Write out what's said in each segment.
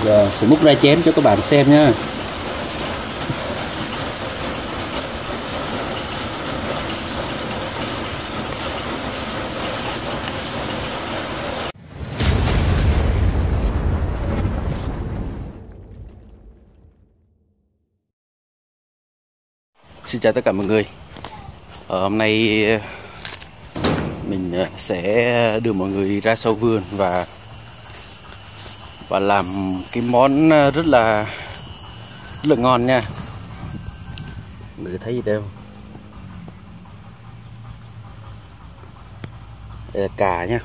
Giờ sẽ múc ra chén cho các bạn xem nha. Xin chào tất cả mọi người. Hôm nay mình sẽ đưa mọi người ra sau vườn và làm cái món rất là ngon nha. Mọi người thấy gì đâu? Đây là cà nha.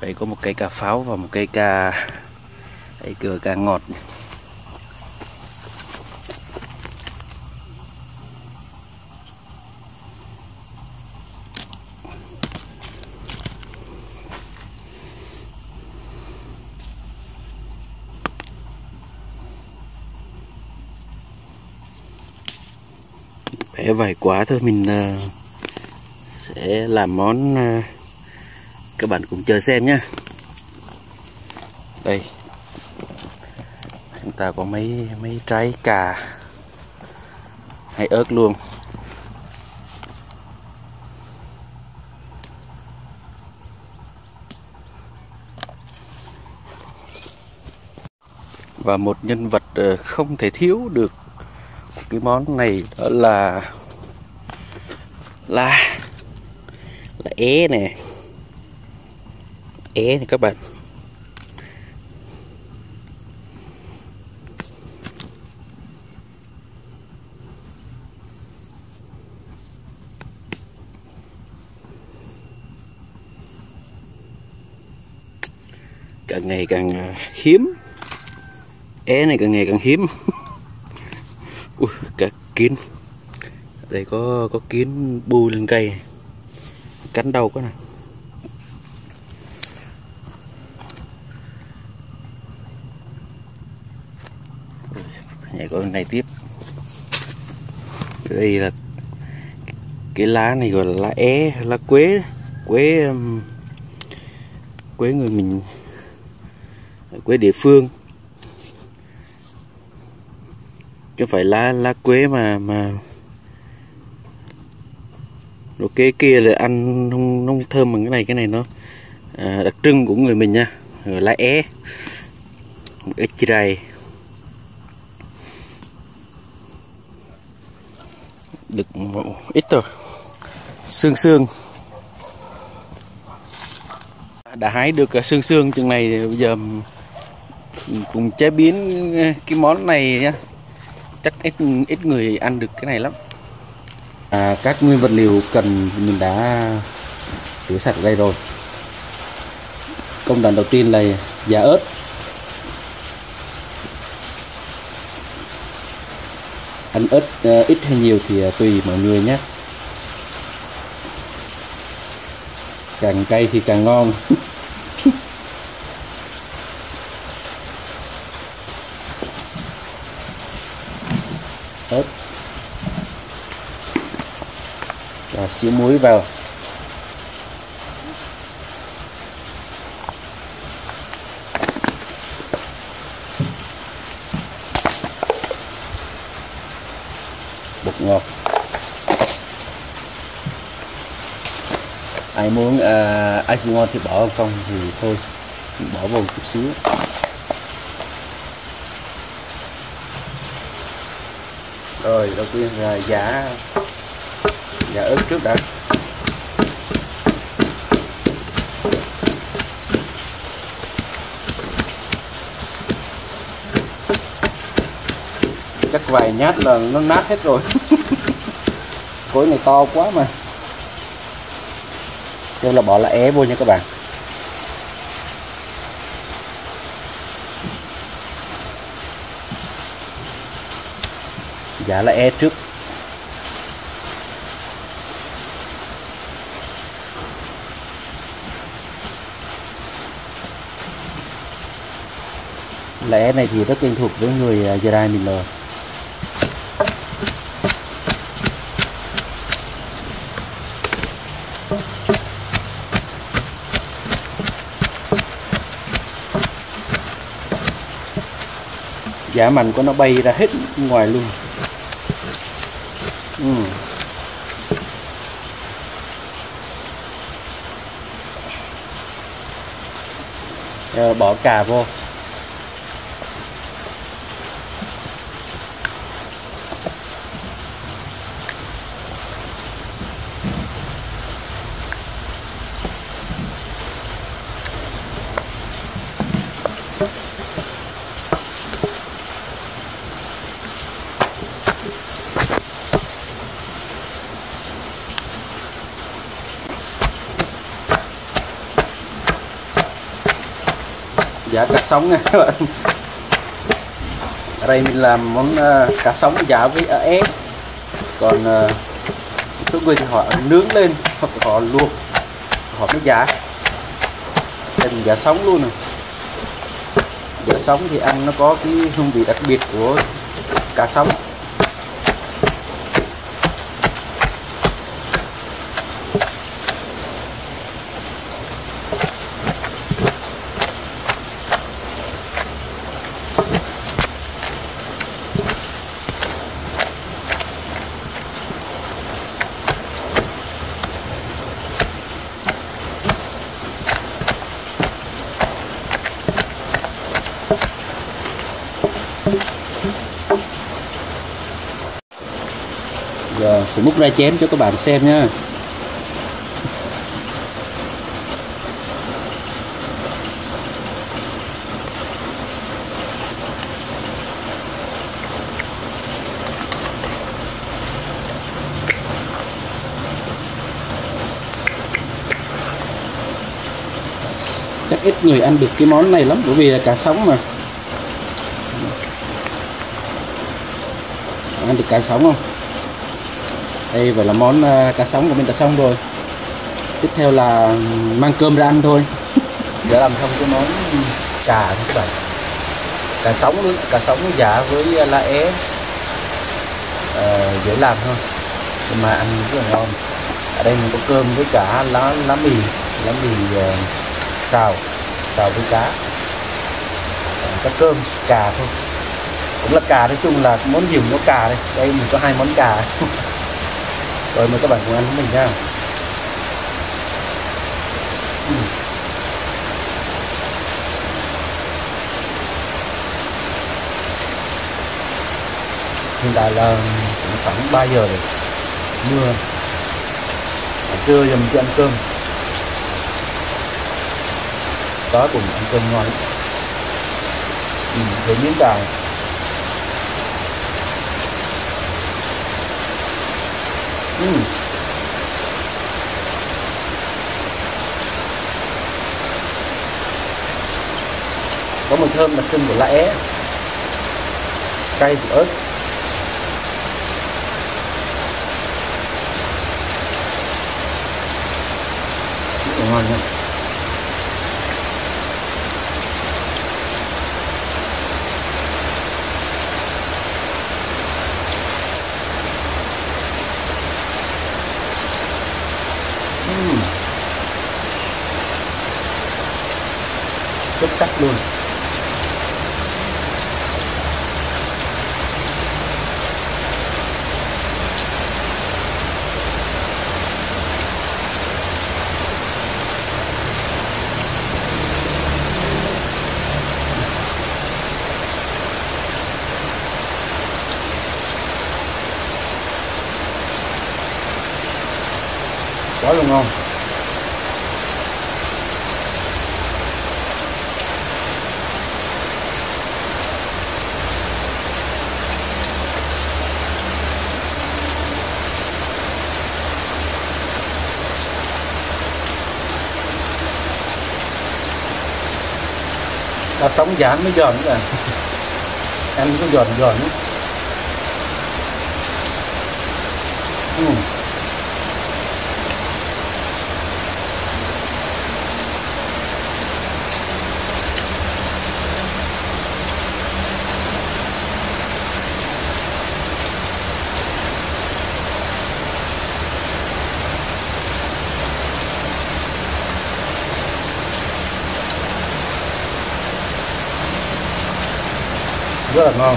Đây có một cây cà pháo và một cây cà cà ngọt. Bé vài quả thôi, mình sẽ làm món, các bạn cùng chờ xem nhé. Đây chúng ta có mấy trái cà hay ớt luôn. Và một nhân vật không thể thiếu được cái món này đó là é nè. É này các bạn. Càng ngày càng hiếm. É này càng ngày càng hiếm. Cả kiến. Đây có kiến bu lên cây, cắn đau quá nè. Nhảy con này tiếp. Đây là cái lá này gọi là lá é, lá quế người mình, quế địa phương, chứ không phải lá quế mà rồi cái kia là ăn không thơm bằng cái này nó đặc trưng của người mình nha. Rồi lá é, ít chài được ít rồi. Xương đã hái được xương chừng này thì bây giờ cùng chế biến cái món này nhá. Chắc ít người ăn được cái này lắm. Các nguyên vật liệu cần mình đã rửa sạch ở đây rồi. Công đoạn đầu tiên là giá ớt. Ăn ớt ít hay nhiều thì tùy mọi người nhé. Càng cay thì càng ngon. Ớt và xíu muối vào. Bột ngọt. Ai muốn ai xì ngon thì bỏ, không thì thôi bỏ vào chút xíu. Rồi đầu tiên là giả ớt trước đã. Chắc vài nhát là nó nát hết rồi. Cối này to quá mà. Đây là bỏ lá é vô nha các bạn. Giả lá é trước. Lá é này thì rất quen thuộc với người Gia Rai mình rồi. Giá mặn của nó bay ra hết ngoài luôn. Rồi bỏ cà vô. Giả cá sống nha các bạn. Ở đây mình làm món cá sống giả với ế. Còn số người thì họ nướng lên hoặc họ luộc, họ mới giả. Đây mình giả sống luôn nè. Giả sống thì ăn nó có cái hương vị đặc biệt của cá sống. Giờ sẽ múc ra chén cho các bạn xem nha. Chắc ít người ăn được cái món này lắm, bởi vì là cá sống mà. Ăn được cá sống không? Đây vậy là món cá sống của mình đã xong rồi. Tiếp theo là mang cơm ra ăn thôi. Đã làm xong cái món cà thôi các bạn. Cá sống giả với lá é, dễ làm thôi, nhưng mà ăn rất là ngon. Ở đây mình có cơm với cả lá mì xào với cá. Có cơm cà thôi, cũng là cà, nói chung là món gì cũng có cà đây. Đây mình có 2 món cà. Rồi mời các bạn cùng ăn với mình nha. Hiện tại là khoảng 3 giờ rồi, mưa. Trưa giờ mình chưa ăn cơm. Tối cùng ăn cơm ngon lắm. Với miếng cà. Có mùi thơm đặc trưng của lá é, cay của ớt. Rất là ngon nha. Xuất sắc luôn. Quá là ngon. Cá sống dán mới giòn nữa. Ăn có giòn nữa. rất là ngon.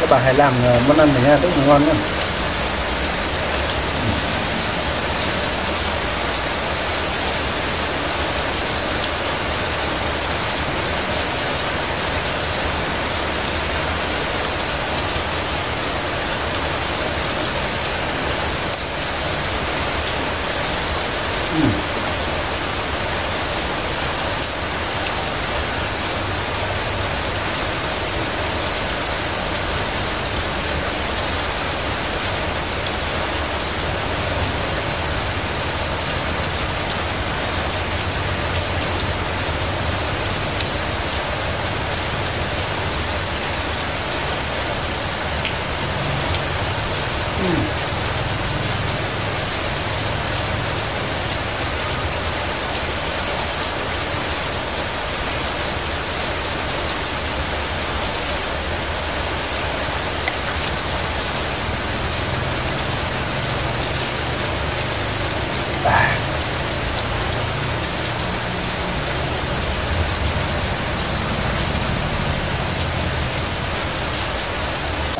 Các bạn hãy làm món ăn này nha, rất là ngon nhá.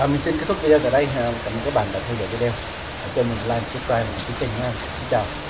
Mình xin kết thúc video tại đây. Cảm ơn các bạn đã theo dõi video. Hãy cho mình like, subscribe và đăng ký kênh nha. Xin chào.